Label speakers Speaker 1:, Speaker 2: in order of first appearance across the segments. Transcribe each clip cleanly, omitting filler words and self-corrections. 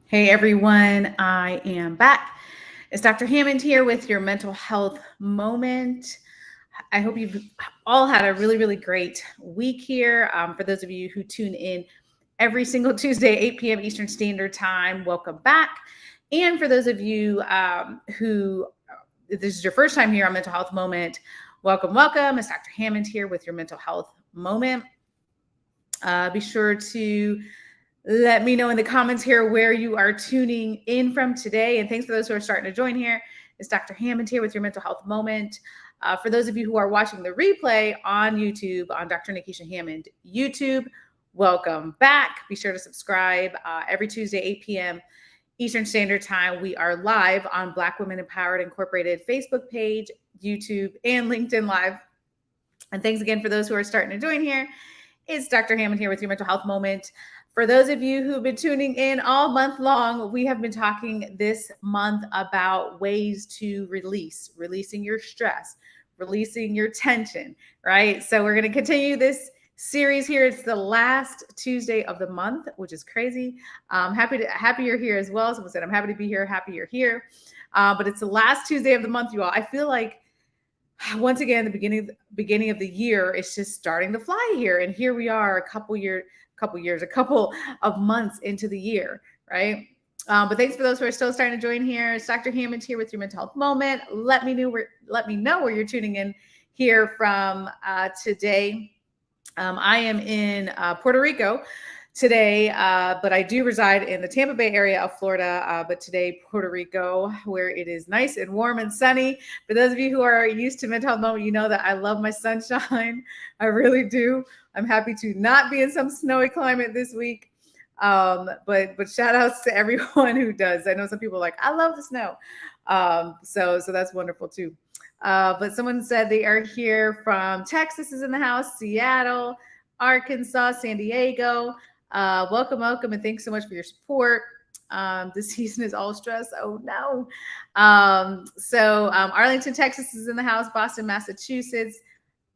Speaker 1: Hey everyone, I am back. It's Dr. Hammond here with your mental health moment. I hope you've all had a really great week here. For those of you who tune in every single Tuesday, 8 p.m. Eastern Standard Time, welcome back. And for those of you who if this is your first time here on Mental Health Moment, welcome. It's Dr. Hammond here with your mental health moment. Be sure to let me know in the comments here where you are tuning in from today. And thanks for those who are starting to join here. It's Dr. Hammond here with your mental health moment. For those of you who are watching the replay on YouTube, on Dr. Nikisha Hammond YouTube, welcome back. Be sure to subscribe every Tuesday, 8 p.m. Eastern Standard Time. We are live on Black Women Empowered Incorporated Facebook page, YouTube, and LinkedIn Live. And thanks again for those who are starting to join here. It's Dr. Hammond here with your mental health moment. For those of you who've been tuning in all month long, we have been talking this month about ways to releasing your stress, releasing your tension, right? So we're going to continue this series here. It's the last Tuesday of the month, which is crazy. Happy you're here as well. Someone said, I'm happy to be here. Happy you're here. But it's the last Tuesday of the month, you all. I feel like once again, the beginning of the year, it's just starting to fly here. And here we are a couple of months into the year, right? But thanks for those who are still starting to join here. It's Dr. Hammond here with your mental health moment. Let me know where you're tuning in here from today. I am in Puerto Rico today, but I do reside in the Tampa Bay area of Florida, but today Puerto Rico, where it is nice and warm and sunny. For those of you who are used to mental health moment, you know that I love my sunshine. I really do. I'm happy to not be in some snowy climate this week. But shout outs to everyone who does. I know some people are like, I love the snow. So that's wonderful too. But someone said they are here from Texas is in the house, Seattle, Arkansas, San Diego. Welcome, and thanks so much for your support. This season is all stress. Oh no. Arlington, Texas is in the house, Boston, Massachusetts,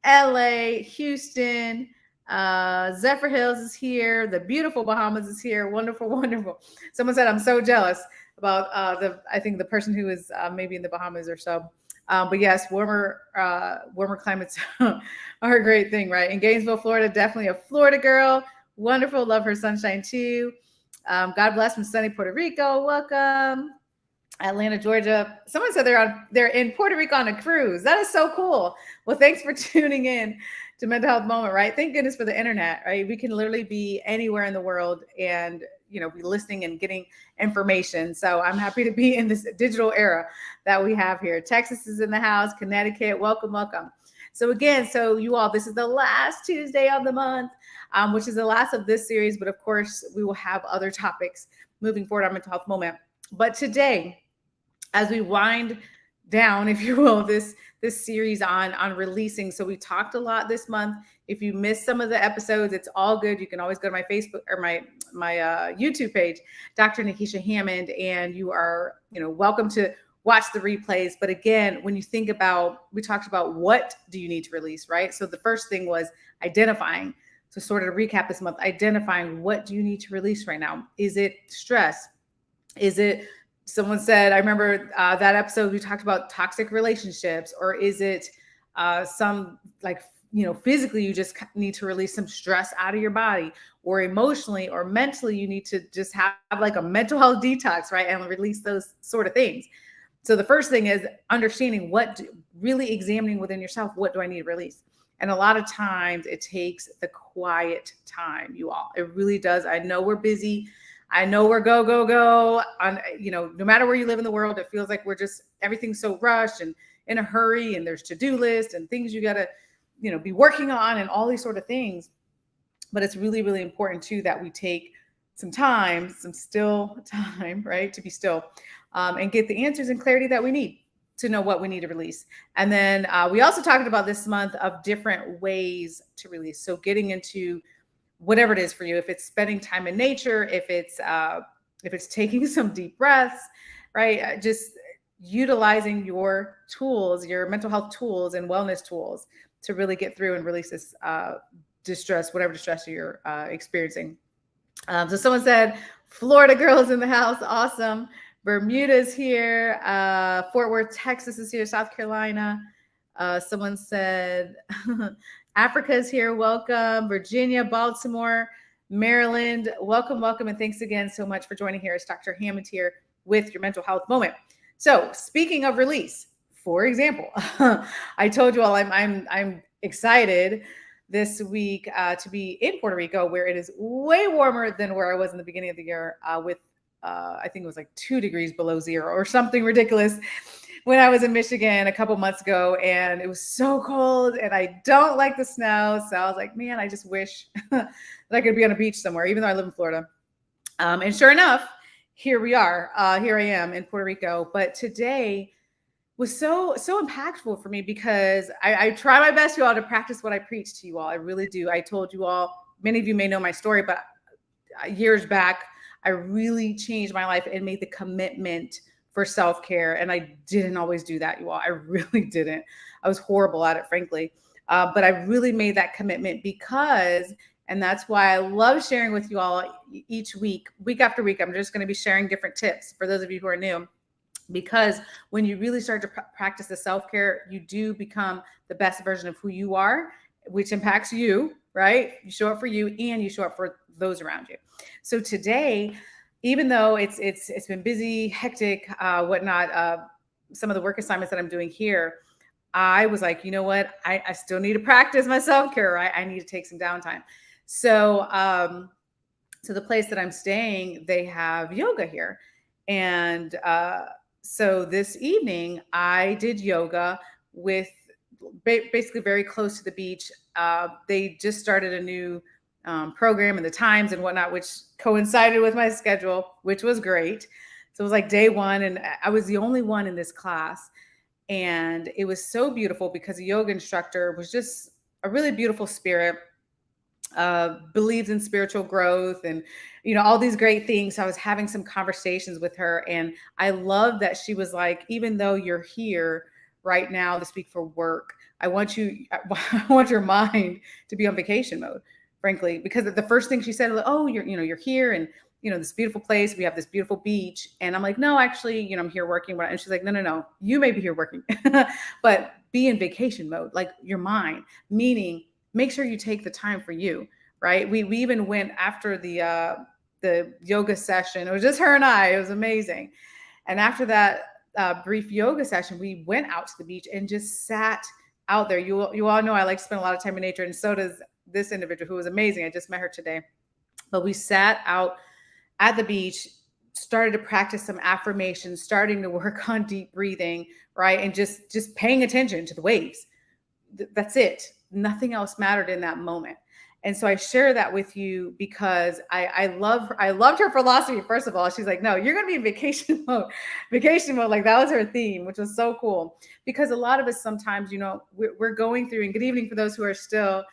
Speaker 1: LA, Houston, Zephyr Hills is here. The beautiful Bahamas is here. Wonderful. Someone said, I'm so jealous about I think the person who is maybe in the Bahamas or so. But yes, warmer climates are a great thing, right? In Gainesville, Florida, definitely a Florida girl. Wonderful. Love her sunshine too. God bless from sunny Puerto Rico. Welcome. Atlanta, Georgia. Someone said they're in Puerto Rico on a cruise. That is so cool. Well, thanks for tuning in to Mental Health Moment, right? Thank goodness for the internet, right? We can literally be anywhere in the world and be listening and getting information. So I'm happy to be in this digital era that we have here. Texas is in the house, Connecticut. Welcome. So again, you all, this is the last Tuesday of the month, which is the last of this series. But of course, we will have other topics moving forward on Mental Health Moment. But today, as we wind down, if you will, this series on releasing. So we talked a lot this month. If you missed some of the episodes, it's all good. You can always go to my Facebook or my YouTube page, Dr. Nikisha Hammond, and you are welcome to watch the replays. But again, when you think about, we talked about what do you need to release, right? So the first thing was identifying. So sort of to recap this month, identifying what do you need to release right now? Is it stress? Is it, someone said, I remember that episode we talked about toxic relationships, or is it some physically you just need to release some stress out of your body, or emotionally or mentally you need to just have like a mental health detox, right? And release those sort of things. So the first thing is understanding really examining within yourself, what do I need to release? And a lot of times it takes the quiet time, you all. It really does. I know we're busy. I know we're go on, no matter where you live in the world, it feels like we're just, everything's so rushed and in a hurry, and there's to-do lists and things you got to, be working on and all these sort of things. But it's really, really important too, that we take some still time, right? To be still and get the answers and clarity that we need to know what we need to release. And then we also talked about this month of different ways to release. So getting into whatever it is for you, if it's spending time in nature, if it's taking some deep breaths, right? Just utilizing your tools, your mental health tools and wellness tools to really get through and release this distress, whatever distress you're experiencing. So someone said, Florida girls in the house. Awesome. Bermuda's here. Fort Worth, Texas is here. South Carolina. Someone said Africa's here. Welcome. Virginia, Baltimore, Maryland. Welcome, welcome. And thanks again so much for joining here. It's Dr. Hammond here with your mental health moment. So speaking of release, for example, I told you all I'm excited this week to be in Puerto Rico, where it is way warmer than where I was in the beginning of the year with I think it was like 2 degrees below zero or something ridiculous when I was in Michigan a couple months ago, and it was so cold and I don't like the snow. So I was like, man, I just wish that I could be on a beach somewhere, even though I live in Florida. And sure enough, here we are. Here I am in Puerto Rico. But today was so impactful for me because I try my best, you all, to practice what I preach to you all. I really do. I told you all, many of you may know my story, but years back, I really changed my life and made the commitment for self-care. And I didn't always do that, you all. I really didn't. I was horrible at it, frankly. But I really made that commitment because, and that's why I love sharing with you all each week after week. I'm just going to be sharing different tips for those of you who are new. Because when you really start to practice the self-care, you do become the best version of who you are, which impacts you, right? You show up for you and you show up for those around you. So today, even though it's been busy, hectic, whatnot, some of the work assignments that I'm doing here, I was like, you know what? I still need to practice my self-care, right? I need to take some downtime. So, so the place that I'm staying, they have yoga here. And so this evening, I did yoga with basically very close to the beach. They just started a new program and the times and whatnot, which coincided with my schedule, which was great. So it was like day one, and I was the only one in this class. And it was so beautiful because the yoga instructor was just a really beautiful spirit. Believes in spiritual growth and, you know, all these great things. So I was having some conversations with her, and I love that she was like, even though you're here right now to speak for work, I want your mind to be on vacation mode, frankly, because the first thing she said was, oh, you're here, and this beautiful place, we have this beautiful beach. And I'm like, no, actually, I'm here working. And she's like, no, you may be here working, but be in vacation mode, like your mind, meaning make sure you take the time for you, right? We even went after the yoga session. It was just her and I. It was amazing. And after that brief yoga session, we went out to the beach and just sat out there. You all know I like to spend a lot of time in nature, and so does this individual who was amazing. I just met her today. But we sat out at the beach, started to practice some affirmations, starting to work on deep breathing, right? And just paying attention to the waves. That's it. Nothing else mattered in that moment. And so I share that with you because I loved her philosophy. First of all, she's like, no, you're going to be in vacation mode. Like that was her theme, which was so cool. Because a lot of us sometimes, we're going through, and good evening for those who are still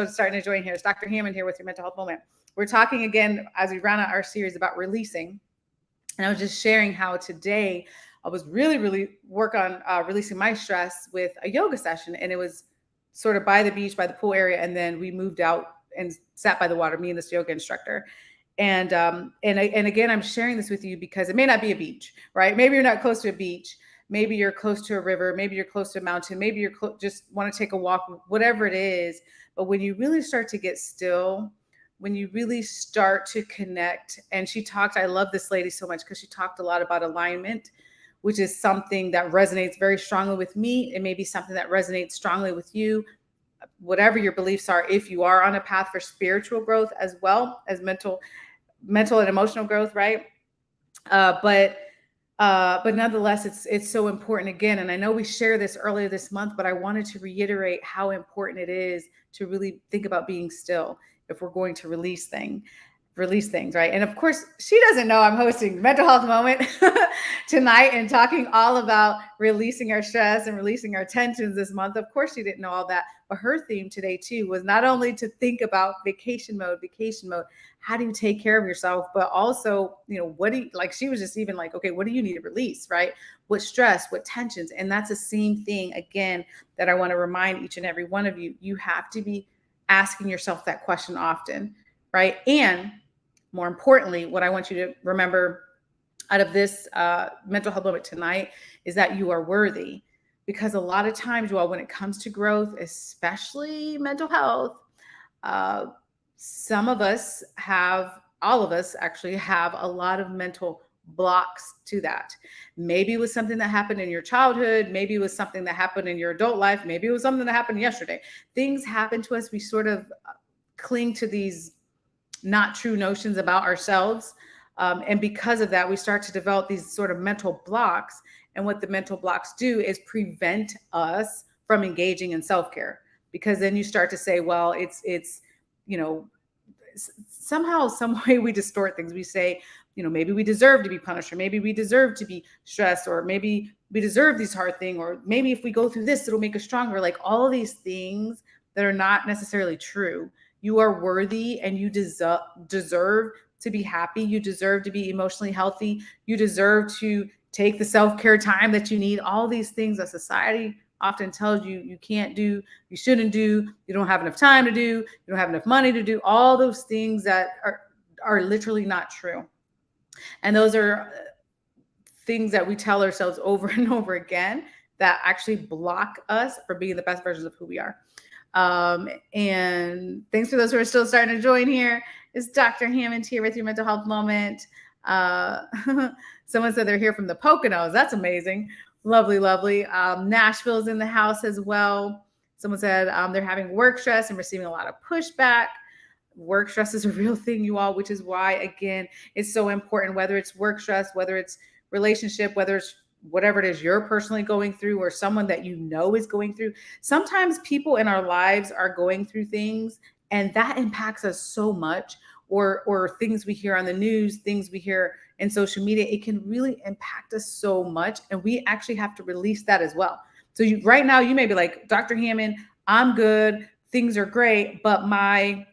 Speaker 1: starting to join here. It's Dr. Hammond here with your mental health moment. We're talking again as we round out our series about releasing. And I was just sharing how today I was really work on releasing my stress with a yoga session. And it was sort of by the beach, by the pool area. And then we moved out and sat by the water, me and this yoga instructor. And again, I'm sharing this with you because it may not be a beach, right? Maybe you're not close to a beach. Maybe you're close to a river. Maybe you're close to a mountain. Maybe you're just want to take a walk, whatever it is. But when you really start to get still, when you really start to connect, and I love this lady so much because she talked a lot about alignment, which is something that resonates very strongly with me. It may be something that resonates strongly with you, whatever your beliefs are, if you are on a path for spiritual growth as well as mental and emotional growth, right? But nonetheless, it's so important again. And I know we shared this earlier this month, but I wanted to reiterate how important it is to really think about being still if we're going to release things, right? And of course, she doesn't know I'm hosting Mental Health Moment tonight and talking all about releasing our stress and releasing our tensions this month. Of course, she didn't know all that. But her theme today, too, was not only to think about vacation mode, how do you take care of yourself, but also, she was just even like, okay, what do you need to release, right? What stress, what tensions? And that's the same thing, again, that I want to remind each and every one of you. You have to be asking yourself that question often, right? And more importantly, what I want you to remember out of this mental health moment tonight is that you are worthy. Because a lot of times, well, when it comes to growth, especially mental health, uh, some of us have, all of us actually have a lot of mental blocks to that. Maybe it was something that happened in your childhood. Maybe it was something that happened in your adult life. Maybe it was something that happened yesterday. Things happen to us. We sort of cling to these not true notions about ourselves. And because of that, we start to develop these sort of mental blocks. And what the mental blocks do is prevent us from engaging in self-care. Because then you start to say, well, it's, you know, somehow, some way we distort things. We say, maybe we deserve to be punished, or maybe we deserve to be stressed, or maybe we deserve these hard things, or maybe if we go through this, it'll make us stronger. Like all these things that are not necessarily true. You are worthy and you deserve to be happy. You deserve to be emotionally healthy. You deserve to take the self-care time that you need. All these things that society often tells you you can't do, you shouldn't do, you don't have enough time to do, you don't have enough money to do, all those things that are literally not true. And those are things that we tell ourselves over and over again that actually block us from being the best versions of who we are. And thanks for those who are still starting to join here. It's Dr. Hammond here with your mental health moment. Someone said they're here from the Poconos. That's amazing. Lovely, lovely. Nashville's in the house as well. Someone said they're having work stress and receiving a lot of pushback. Work stress is a real thing, you all, which is why, again, it's so important, whether it's work stress, whether it's relationship, whether it's whatever it is you're personally going through, or someone that you know is going through. Sometimes people in our lives are going through things, and that impacts us so much, or things we hear on the news, things we hear in social media, it can really impact us so much. And we actually have to release that as well. So right now you may be like, Dr. Hammond, I'm good, things are great, but my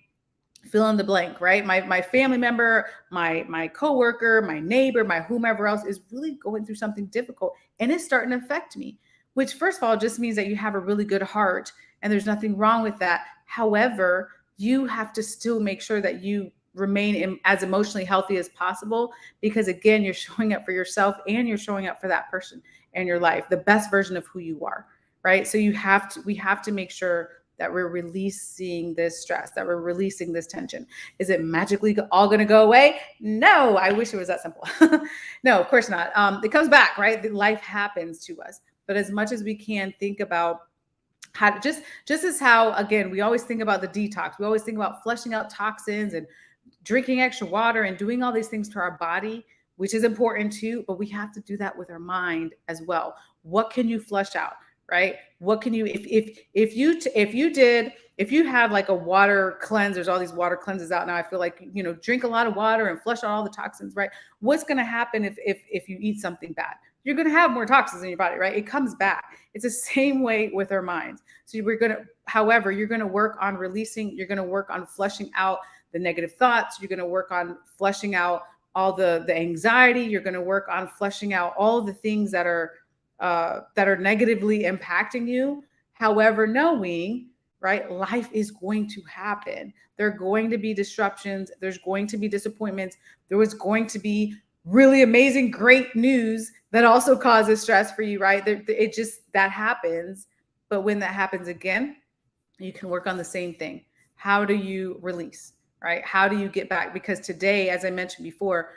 Speaker 1: fill in the blank, right? My family member, my coworker, my neighbor, my whomever else is really going through something difficult, and it's starting to affect me. Which, first of all, just means that you have a really good heart, and there's nothing wrong with that. However, you have to still make sure that you remain as emotionally healthy as possible, because again, you're showing up for yourself and you're showing up for that person in your life, the best version of who you are, right? So we have to make sure that we're releasing this stress, that we're releasing this tension. Is it magically all going to go away? No, I wish it was that simple. No, of course not. It comes back, right? Life happens to us. But as much as we can, think about how to just as how, again, we always think about the detox. We always think about flushing out toxins and drinking extra water and doing all these things to our body, which is important too, but we have to do that with our mind as well. What can you flush out? Right? What can you, if you had like a water cleanse, there's all these water cleanses out now. I feel like, drink a lot of water and flush out all the toxins, right? What's going to happen if you eat something bad? You're going to have more toxins in your body, right? It comes back. It's the same way with our minds. So however, you're going to work on releasing, you're going to work on flushing out the negative thoughts. You're going to work on flushing out all the anxiety. You're going to work on flushing out all the things that are negatively impacting you. However, knowing, right, life is going to happen. There are going to be disruptions. There's going to be disappointments. There was going to be really amazing, great news that also causes stress for you, right? That happens. But when that happens again, you can work on the same thing. How do you release, right? How do you get back? Because today, as I mentioned before,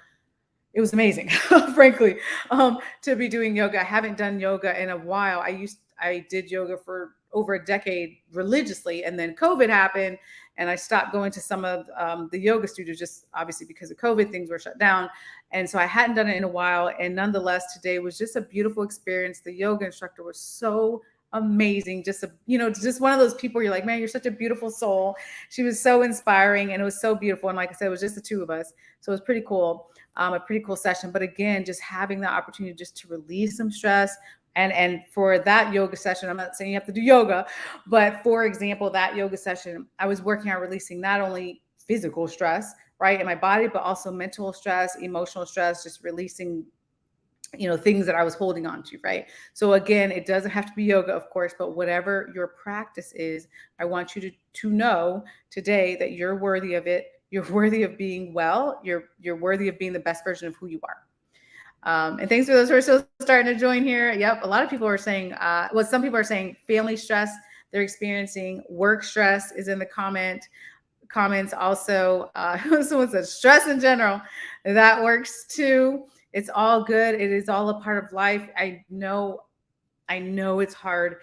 Speaker 1: it was amazing, frankly, to be doing yoga. I haven't done yoga in a while. I did yoga for over a decade religiously, and then COVID happened, and I stopped going to some of the yoga studios, just obviously because of COVID, things were shut down. And so I hadn't done it in a while. And nonetheless, today was just a beautiful experience. The yoga instructor was so amazing. Just one of those people you're like, man, you're such a beautiful soul. She was so inspiring, and it was so beautiful. And like I said, it was just the two of us. So it was pretty cool. A pretty cool session. But again, just having the opportunity just to release some stress. And for that yoga session, I'm not saying you have to do yoga, but for example, that yoga session, I was working on releasing not only physical stress, right, in my body, but also mental stress, emotional stress, just releasing, things that I was holding on to, right? So again, it doesn't have to be yoga, of course, but whatever your practice is, I want you to know today that you're worthy of it. You're worthy of being well. You're worthy of being the best version of who you are. And thanks for those who are still starting to join here. Yep, a lot of people are saying, well, some people are saying family stress they're experiencing, work stress is in the comments also. Someone said stress in general, that works too. It's all good. It is all a part of life. I know it's hard.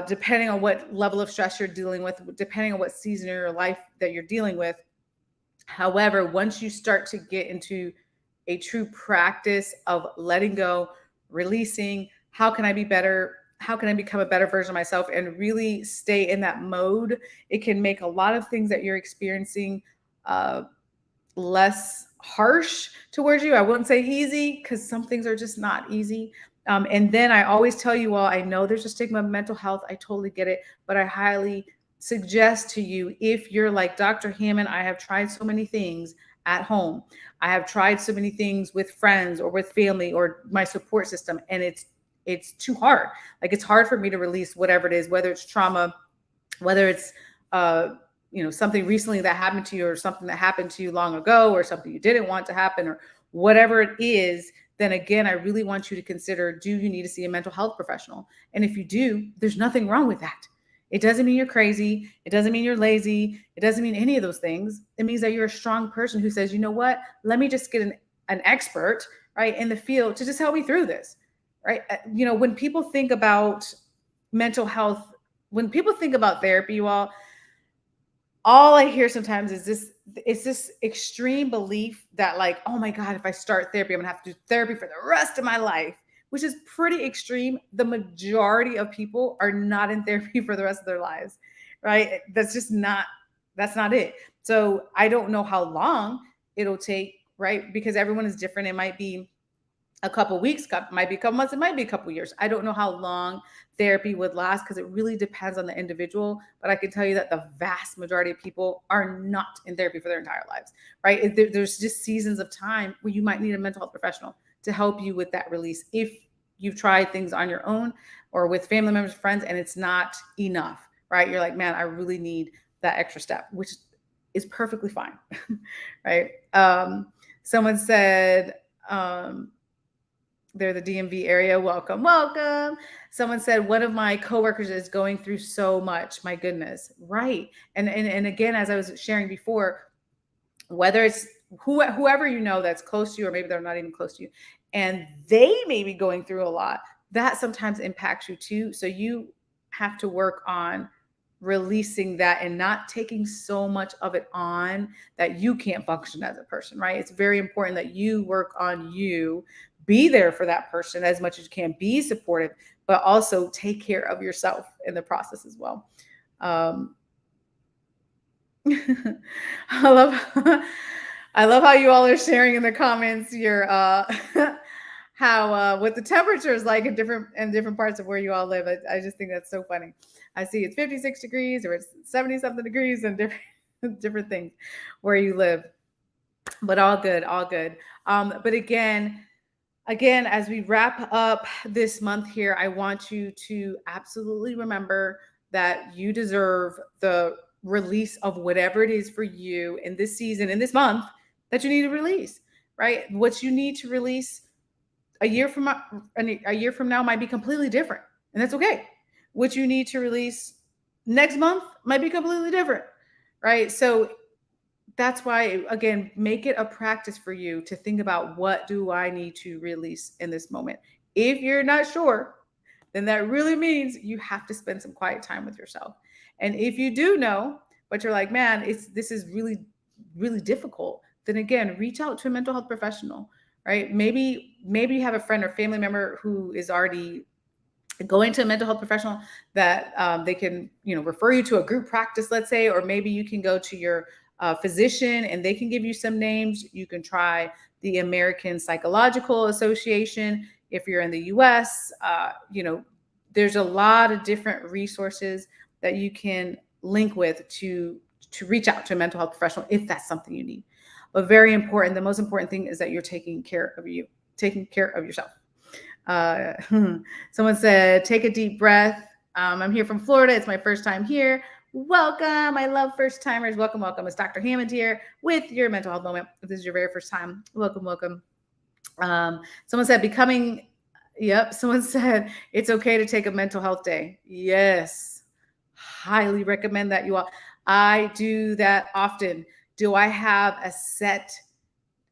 Speaker 1: Depending on what level of stress you're dealing with, depending on what season of your life that you're dealing with. However, once you start to get into a true practice of letting go, releasing, how can I be better? How can I become a better version of myself and really stay in that mode? It can make a lot of things that you're experiencing less harsh towards you. I wouldn't say easy because some things are just not easy. And then I always tell you all, I know there's a stigma of mental health. I totally get it, but I highly suggest to you, if you're like Dr. Hammond, I have tried so many things at home. I have tried so many things with friends or with family or my support system, and it's too hard. Like, it's hard for me to release whatever it is, whether it's trauma, whether it's something recently that happened to you, or something that happened to you long ago, or something you didn't want to happen, or whatever it is. Then again, I really want you to consider, do you need to see a mental health professional? And if you do, there's nothing wrong with that. It doesn't mean you're crazy. It doesn't mean you're lazy. It doesn't mean any of those things. It means that you're a strong person who says, you know what, let me just get an expert, right, in the field to just help me through this, right? When people think about mental health, when people think about therapy, you all I hear sometimes is this extreme belief that, like, oh my God, if I start therapy, I'm gonna have to do therapy for the rest of my life, which is pretty extreme. The majority of people are not in therapy for the rest of their lives, right? That's not it. So I don't know how long it'll take, right? Because everyone is different. It might be a couple weeks, might be a couple months, it might be a couple years. I don't know how long therapy would last because it really depends on the individual. But I can tell you that the vast majority of people are not in therapy for their entire lives, right? There's just seasons of time where you might need a mental health professional to help you with that release. If you've tried things on your own or with family members, friends, and it's not enough, right? You're like, man, I really need that extra step, which is perfectly fine, right? Someone said, they're the DMV area. Welcome, welcome. Someone said, one of my coworkers is going through so much. My goodness. Right. And again, as I was sharing before, whether it's whoever that's close to you, or maybe they're not even close to you, and they may be going through a lot, that sometimes impacts you too. So you have to work on releasing that and not taking so much of it on that you can't function as a person, right? It's very important that you work on you, be there for that person as much as you can, be supportive, but also take care of yourself in the process as well. I love how you all are sharing in the comments your how what the temperature is like in different parts of where you all live. I just think that's so funny. I see it's 56 degrees or it's 70 something degrees and different things where you live. But all good, all good. But again, as we wrap up this month here, I want you to absolutely remember that you deserve the release of whatever it is for you in this season, in this month, that you need to release, right? What you need to release a year from now might be completely different, and that's okay. What you need to release next month might be completely different, right? So that's why, again, make it a practice for you to think about, what do I need to release in this moment? If you're not sure, then that really means you have to spend some quiet time with yourself. And if you do know, but you're like, man, this is really, really difficult, then again, reach out to a mental health professional, right? Maybe you have a friend or family member who is already going to a mental health professional that they can, refer you to a group practice, let's say, or maybe you can go to your physician and they can give you some names. You can try the American Psychological Association. If you're in the US, there's a lot of different resources that you can link with to reach out to a mental health professional if that's something you need. But very important, the most important thing is that you're taking care of yourself. Someone said, take a deep breath. I'm here from Florida. It's my first time here. Welcome. I love first timers. Welcome, welcome. It's Dr. Hammond here with your mental health moment. If this is your very first time, welcome, welcome. Someone said becoming, yep, someone said it's okay to take a mental health day. Yes, highly recommend that, you all. I do that often. Do I have a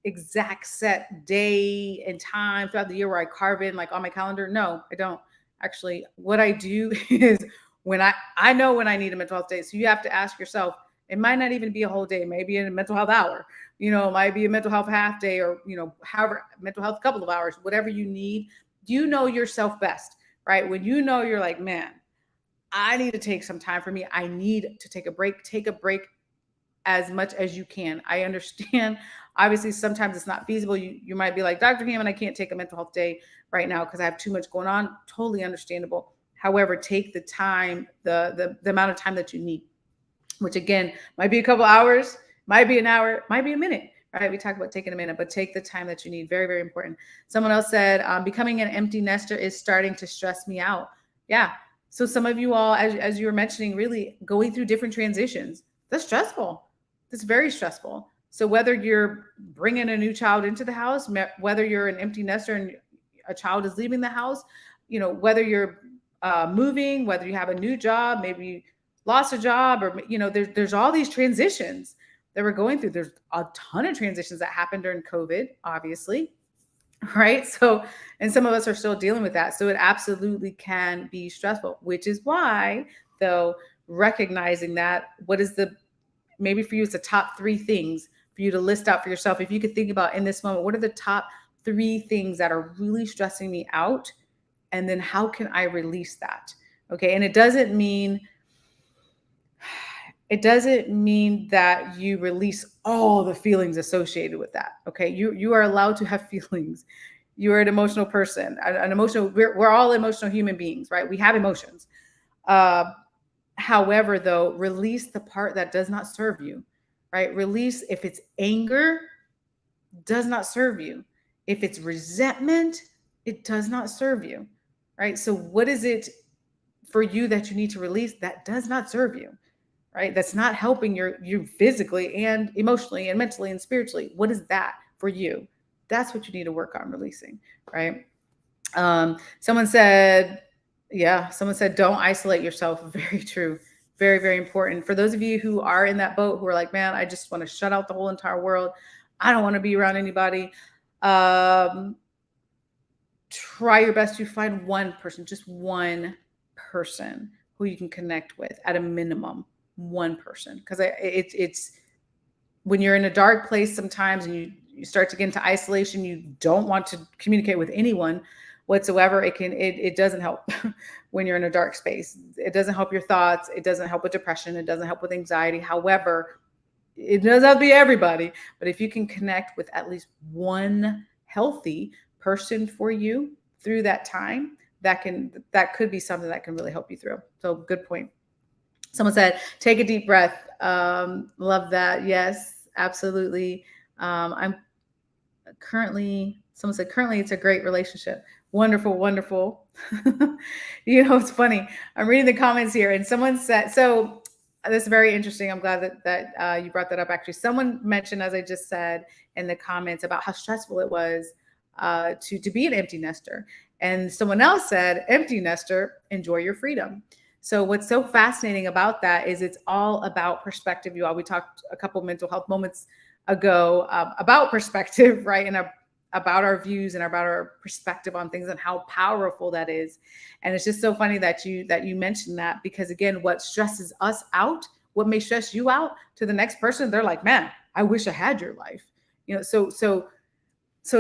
Speaker 1: exact set day and time throughout the year where I carve in like on my calendar? No, I don't. Actually, what I do is when I know when I need a mental health day. So you have to ask yourself, it might not even be a whole day, maybe in a mental health hour, it might be a mental health half day, or however, mental health couple of hours, whatever you need. You know yourself best, right? When you know, you're like, man, I need to take some time for me. I need to take a break. Take a break as much as you can. I understand. Obviously, sometimes it's not feasible. You might be like, Dr. Hammond, I can't take a mental health day right now because I have too much going on. Totally understandable. However, take the time, the amount of time that you need, which again might be a couple hours, might be an hour, might be a minute. Right? We talk about taking a minute, but take the time that you need. Very, very important. Someone else said, becoming an empty nester is starting to stress me out. Yeah. So some of you all, as you were mentioning, really going through different transitions. That's stressful. That's very stressful. So whether you're bringing a new child into the house, whether you're an empty nester and a child is leaving the house, whether you're moving, whether you have a new job, maybe you lost a job, or there's all these transitions that we're going through. There's a ton of transitions that happened during COVID, obviously, right? So, and some of us are still dealing with that. So it absolutely can be stressful, which is why, though, recognizing that, what is maybe for you, it's the top 3 things for you to list out for yourself. If you could think about in this moment, what are the top 3 things that are really stressing me out? And then how can I release that? Okay. And it doesn't mean that you release all the feelings associated with that. Okay. You are allowed to have feelings. You are an emotional person, we're all emotional human beings, right? We have emotions. However, though, release the part that does not serve you, right? Release, if it's anger, does not serve you. If it's resentment, it does not serve you, right? So what is it for you that you need to release that does not serve you, right? That's not helping you physically and emotionally and mentally and spiritually. What is that for you? That's what you need to work on releasing, right? Someone said, don't isolate yourself. Very true. Very, very important. For those of you who are in that boat, who are like, man, I just want to shut out the whole entire world. I don't want to be around anybody. Try your best to find one person, just one person who you can connect with at a minimum, one person. Because it's when you're in a dark place sometimes and you start to get into isolation, you don't want to communicate with anyone whatsoever. It doesn't help when you're in a dark space. It doesn't help your thoughts. It doesn't help with depression. It doesn't help with anxiety. However, it doesn't have to be everybody, but if you can connect with at least one healthy person for you through that time, that could be something that can really help you through. So good point. Someone said, take a deep breath. Love that. Yes, absolutely. Someone said, currently it's a great relationship. Wonderful, wonderful. It's funny. I'm reading the comments here and someone said, so this is very interesting. I'm glad that you brought that up. Actually, someone mentioned, as I just said in the comments, about how stressful it was to be an empty nester. And someone else said, empty nester, enjoy your freedom. So what's so fascinating about that is it's all about perspective, you all. We talked a couple mental health moments ago about perspective, right? And about our views and about our perspective on things and how powerful that is. And it's just so funny that you mentioned that, because again, what stresses us out, what may stress you out, to the next person, they're like, man, I wish I had your life. So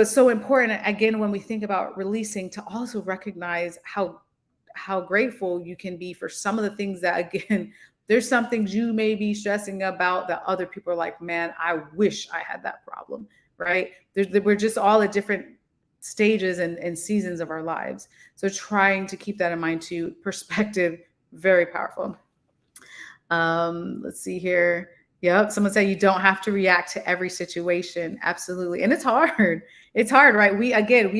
Speaker 1: it's so important, again, when we think about releasing, to also recognize how grateful you can be for some of the things that, again, there's some things you may be stressing about that other people are like, man, I wish I had that problem, right? We're just all at different stages and seasons of our lives. So trying to keep that in mind too. Perspective, very powerful. Let's see here. Yep. Someone said you don't have to react to every situation. Absolutely. And it's hard. It's hard, right? We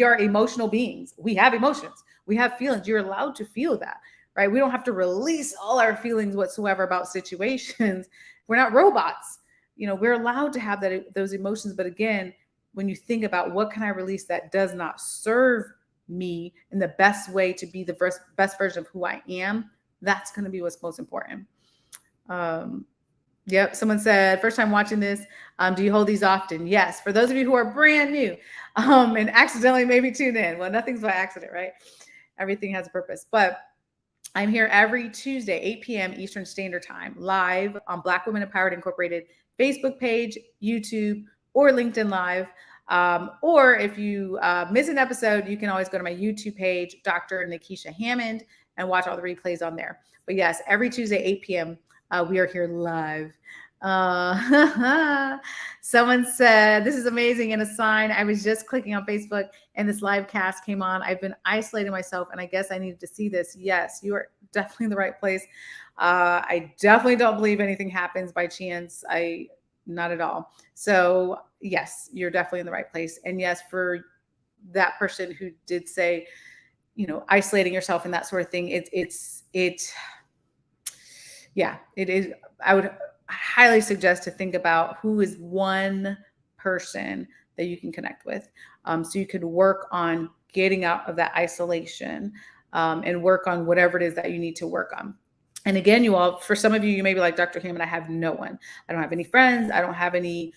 Speaker 1: are emotional beings. We have emotions. We have feelings. You're allowed to feel that. right? We don't have to release all our feelings whatsoever about situations. We're not robots. We're allowed to have those emotions. But again, when you think about what can I release that does not serve me in the best way to be the best version of who I am, that's going to be what's most important. Yep. Someone said, first time watching this. Do you hold these often? Yes. For those of you who are brand new and accidentally maybe tuned in. Well, nothing's by accident, right? Everything has a purpose. But I'm here every Tuesday, 8 p.m. Eastern Standard Time, live on Black Women Empowered Incorporated Facebook page, YouTube, or LinkedIn Live. Or if you miss an episode, you can always go to my YouTube page, Dr. Nikisha Hammond, and watch all the replays on there. But yes, every Tuesday, 8 p.m., we are here live. Someone said, this is amazing, and a sign. I was just clicking on Facebook and this live cast came on. I've been isolating myself and I guess I needed to see this. Yes, you are definitely in the right place. I definitely don't believe anything happens by chance. Not at all. So yes, you're definitely in the right place. And yes, for that person who did say, isolating yourself and that sort of thing, it is. I would highly suggest to think about who is one person that you can connect with. So you could work on getting out of that isolation and work on whatever it is that you need to work on. And again, you all, for some of you, you may be like, Dr. Hammond, I have no one. I don't have any friends. I don't have any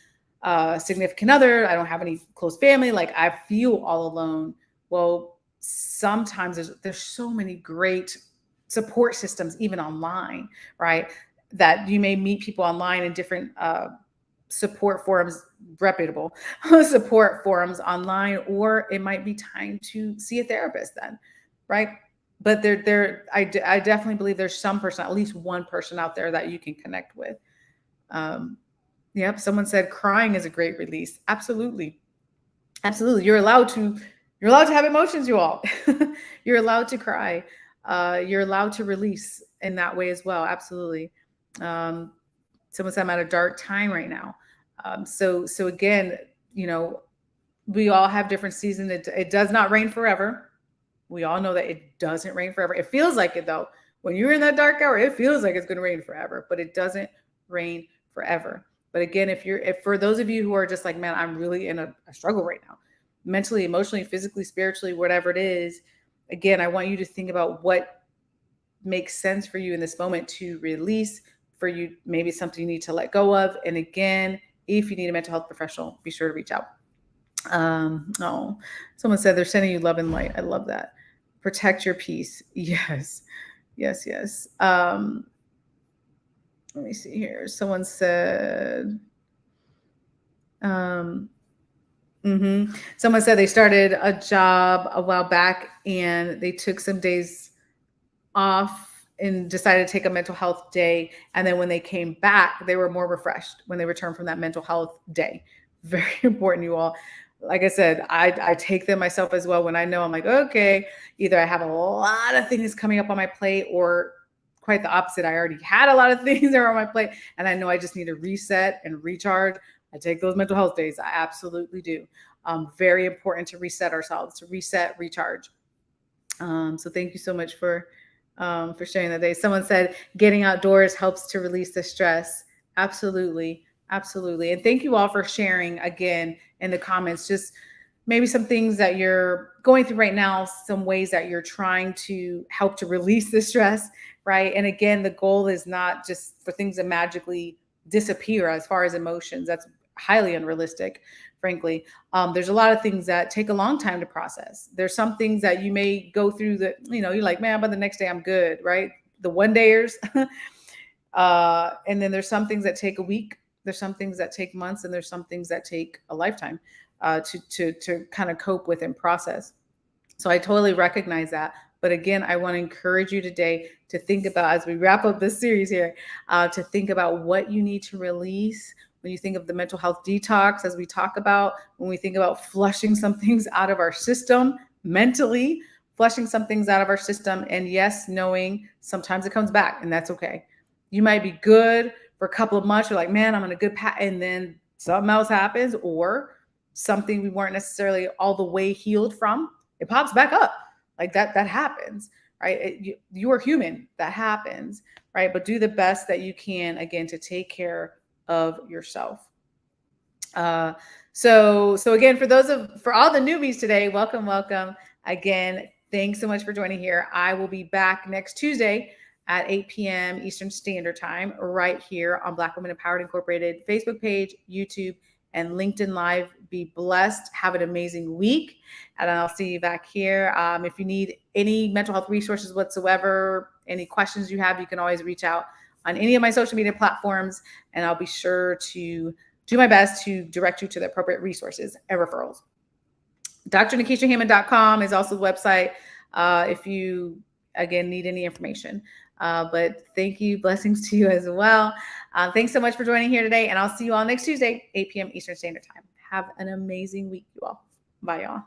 Speaker 1: significant other. I don't have any close family. Like, I feel all alone. Well, sometimes there's so many great support systems, even online, right? That you may meet people online in different support forums, reputable support forums online, or it might be time to see a therapist then, right? But I definitely believe there's some person, at least one person out there that you can connect with. Yep. Someone said crying is a great release. Absolutely. Absolutely. You're allowed to have emotions, you all. You're allowed to cry. You're allowed to release in that way as well. Absolutely. Someone said I'm at a dark time right now. So again, we all have different seasons. It does not rain forever. We all know that it doesn't rain forever. It feels like it though. When you're in that dark hour, it feels like it's going to rain forever, but it doesn't rain forever. But again, if for those of you who are just like, man, I'm really in a struggle right now, mentally, emotionally, physically, spiritually, whatever it is, again, I want you to think about what makes sense for you in this moment to release. For you, maybe something you need to let go of. And again, if you need a mental health professional, be sure to reach out. Someone said they're sending you love and light. I love that. Protect your peace. Yes. Let me see here. Someone said, someone said they started a job a while back and they took some days off and decided to take a mental health day. And then when they came back, they were more refreshed when they returned from that mental health day. Very important, you all. Like I said, I take them myself as well when I know I'm like, okay, either I have a lot of things coming up on my plate, or quite the opposite. I already had a lot of things that are on my plate and I know I just need to reset and recharge. I take those mental health days. I absolutely do. Very important to reset ourselves, to reset, recharge. So thank you so much for sharing that day. Someone said getting outdoors helps to release the stress. Absolutely. And thank you all for sharing again in the comments, just maybe some things that you're going through right now, some ways that you're trying to help to release the stress, right? And again, the goal is not just for things to magically disappear as far as emotions. That's highly unrealistic, frankly. There's a lot of things that take a long time to process. There's some things that you may go through that, you're like, man, by the next day I'm good, right? The one dayers. And then there's some things that take a week. There's some things that take months, and there's some things that take a lifetime to kind of cope with and process. So I totally recognize that. But again, I want to encourage you today to think about, as we wrap up this series here, to think about what you need to release. When you think of the mental health detox, as we talk about, when we think about flushing some things out of our system mentally, flushing some things out of our system, and yes, knowing sometimes it comes back, and that's okay. You might be good for a couple of months. You're like, man, I'm on a good path. And then something else happens, or something we weren't necessarily all the way healed from, it pops back up. Like that happens. right? You are human. That happens, right? But do the best that you can, again, to take care of yourself. So again, for all the newbies today, welcome. Again, thanks so much for joining here. I will be back next Tuesday at 8 p.m. Eastern Standard Time, right here on Black Women Empowered Incorporated Facebook page, YouTube, and LinkedIn Live. Be blessed. Have an amazing week. And I'll see you back here. If you need any mental health resources whatsoever, any questions you have, you can always reach out on any of my social media platforms, and I'll be sure to do my best to direct you to the appropriate resources and referrals. DrNikishaHammond.com is also the website if you, again, need any information. But thank you. Blessings to you as well. Thanks so much for joining here today, and I'll see you all next Tuesday, 8 p.m. Eastern Standard Time. Have an amazing week, you all. Bye, y'all.